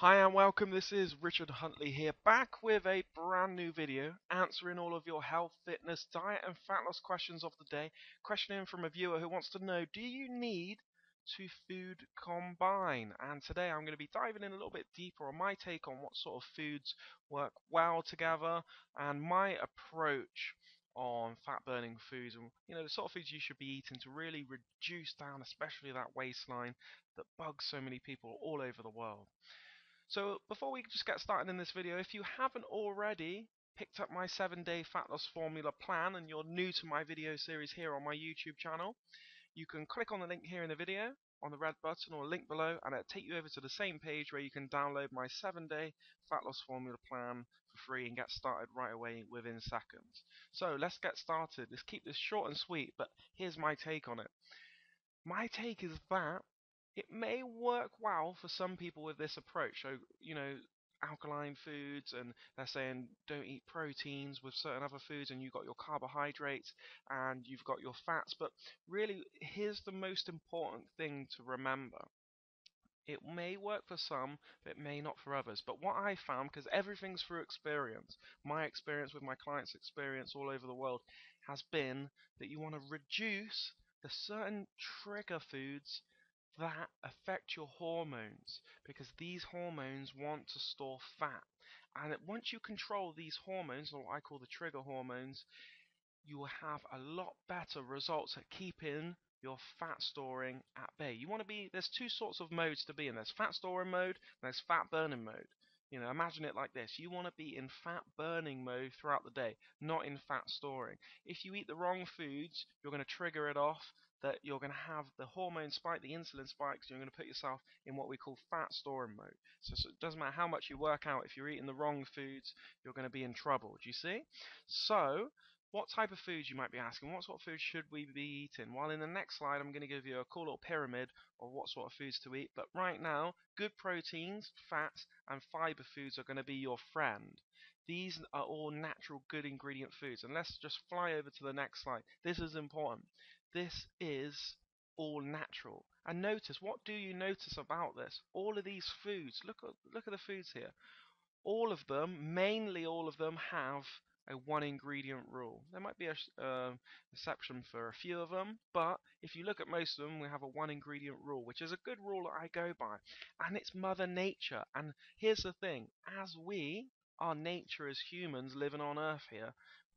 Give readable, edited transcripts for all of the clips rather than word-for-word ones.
Hi and welcome, this is Richard Huntley here, back with a brand new video answering all of your health, fitness, diet and fat loss questions of the day. Questioning from a viewer who wants to know, do you need to food combine? And today I'm going to be diving in a little bit deeper on my take on what sort of foods work well together and my approach on fat burning foods and the sort of foods you should be eating to really reduce down especially that waistline that bugs so many people all over the world. So before we just get started in this video, if you haven't already picked up my 7-day fat loss formula plan and you're new to my video series here on my YouTube channel, you can click on the link here in the video on the red button or link below and it'll take you over to the same page where you can download my 7-day fat loss formula plan for free and get started right away within seconds. So let's get started. Let's keep this short and sweet, but here's my take on it. My take is that it may work well for some people with this approach. So, alkaline foods, and they're saying don't eat proteins with certain other foods, and you've got your carbohydrates and you've got your fats. But really, here's the most important thing to remember. It may work for some, but it may not for others. But what I found, because everything's through experience, my experience with my clients' experience all over the world has been that you want to reduce the certain trigger foods that affect your hormones, because these hormones want to store fat. And once you control these hormones, or what I call the trigger hormones, you will have a lot better results at keeping your fat storing at bay. You want to be, there's two sorts of modes to be in. There's fat storing mode and there's fat burning mode. Imagine it like this. You want to be in fat burning mode throughout the day, not in fat storing. If you eat the wrong foods, you're going to trigger it off, that you're going to have the hormone spike, the insulin spikes, you're going to put yourself in what we call fat storing mode. So it doesn't matter how much you work out, if you're eating the wrong foods, you're going to be in trouble. Do you see? So what type of foods, you might be asking? What sort of food should we be eating? Well, in the next slide, I'm going to give you a cool little pyramid of what sort of foods to eat. But right now, good proteins, fats, and fiber foods are going to be your friend. These are all natural, good ingredient foods. And let's just fly over to the next slide. This is important. This is all natural. And notice, what do you notice about this? All of these foods, look at the foods here. All of them, mainly all of them, have a one ingredient rule. There might be a exception for a few of them, but if you look at most of them, we have a one ingredient rule, which is a good rule that I go by, and it's Mother Nature. And here's the thing, as we are nature as humans living on Earth here,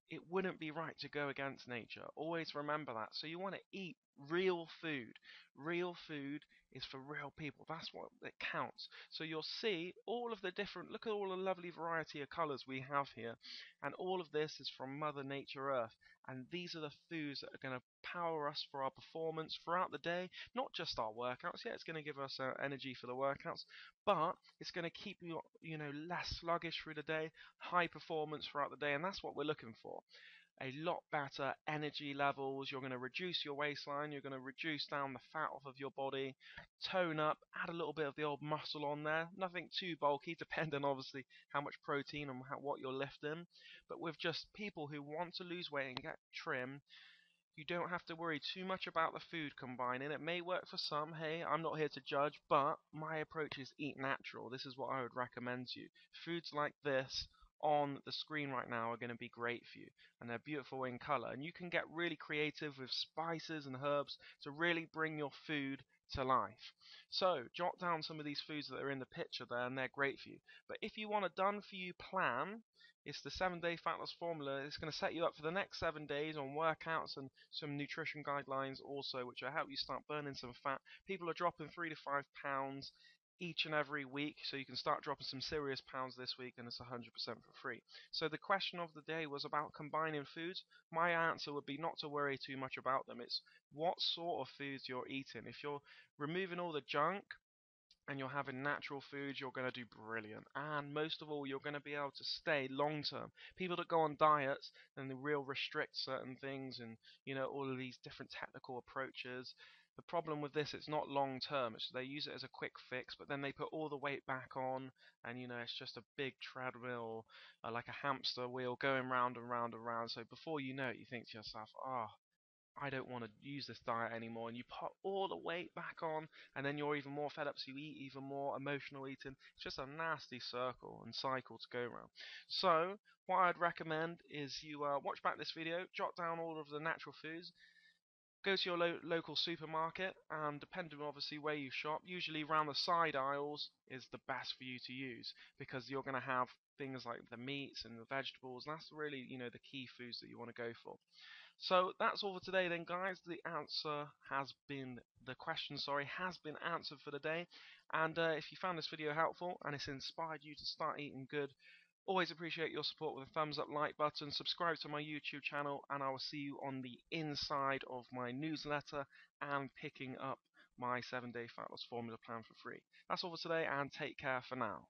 it wouldn't be right to go against nature. Always remember that. So you want to eat real food. Real food is for real people. That's what it counts. So you'll see all of the different, look at all the lovely variety of colors we have here. And all of this is from Mother Nature Earth. And these are the foods that are going to power us for our performance throughout the day. Not just our workouts. Yeah, it's going to give us energy for the workouts, but it's going to keep you, less sluggish through the day, high performance throughout the day, and that's what we're looking for. A lot better energy levels. You're going to reduce your waistline. You're going to reduce down the fat off of your body, tone up, add a little bit of the old muscle on there. Nothing too bulky, depending obviously how much protein and what you're lifting. But with just people who want to lose weight and get trim, you don't have to worry too much about the food combining. It may work for some. Hey, I'm not here to judge, but my approach is eat natural. This is what I would recommend to you. Foods like this on the screen right now are going to be great for you, and they're beautiful in color. And you can get really creative with spices and herbs to really bring your food to life. So jot down some of these foods that are in the picture there, and they're great for you. But if you want a done for you plan, it's the 7-day fat loss formula. It's going to set you up for the next 7 days on workouts and some nutrition guidelines also, which will help you start burning some fat. People are dropping 3 to 5 pounds each and every week, so you can start dropping some serious pounds this week, and it's 100% for free. So the question of the day was about combining foods. My answer would be not to worry too much about them. It's what sort of foods you're eating. If you're removing all the junk and you're having natural foods, you're going to do brilliant. And most of all, you're going to be able to stay long term. People that go on diets and they real restrict certain things, and all of these different technical approaches. The problem with this, it's not long term. It's they use it as a quick fix, but then they put all the weight back on, and it's just a big treadmill, like a hamster wheel going round and round and round. So before you know it, you think to yourself, oh, I don't want to use this diet anymore, and you put all the weight back on, and then you're even more fed up, so you eat even more, emotional eating. It's just a nasty circle and cycle to go around. So what I'd recommend is you watch back this video, jot down all of the natural foods, go to your local supermarket, and depending on obviously where you shop, usually around the side aisles is the best for you to use, because you're going to have things like the meats and the vegetables. That's really, the key foods that you want to go for. So that's all for today then, guys. The question has been answered for the day. And if you found this video helpful and it's inspired you to start eating good, always appreciate your support with a thumbs up, like button, subscribe to my YouTube channel, and I will see you on the inside of my newsletter and picking up my 7-day fat loss formula plan for free. That's all for today, and take care for now.